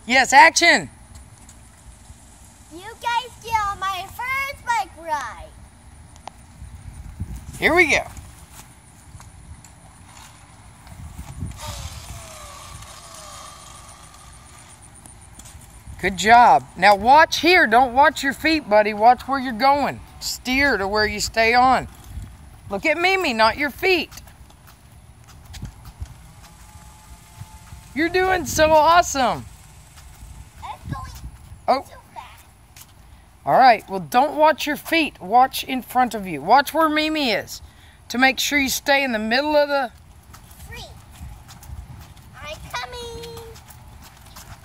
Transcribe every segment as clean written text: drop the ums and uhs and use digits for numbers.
Yes, action. You guys get on my first bike ride. Here we go. Good job. Now watch here. Don't watch your feet, buddy. Watch where you're going. Steer to where you stay on. Look at Mimi, not your feet. You're doing so awesome. It's going Oh. too fast. All right. Well, don't watch your feet. Watch in front of you. Watch where Mimi is to make sure you stay in the middle of the... Free. I'm coming.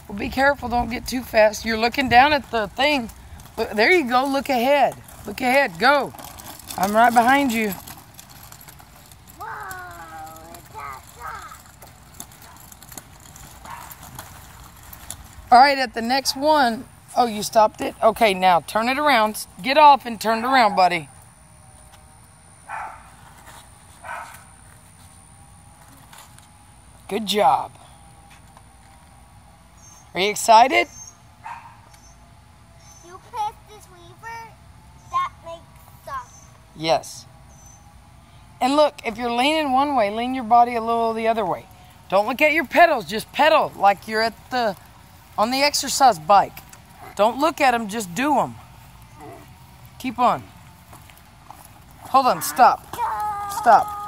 Well, be careful. Don't get too fast. You're looking down at the thing. Look, there you go. Look ahead. Look ahead. Go. I'm right behind you. Whoa, it's awesome. All right, at the next one. Oh, you stopped it? Okay, now turn it around. Get off and turn it around, buddy. Good job. Are you excited? You press this lever, that makes stop. Yes. And look, if you're leaning one way, lean your body a little the other way. Don't look at your pedals. Just pedal like you're on the exercise bike. Don't look at them. Just do them. Keep on. Hold on. Stop. Stop.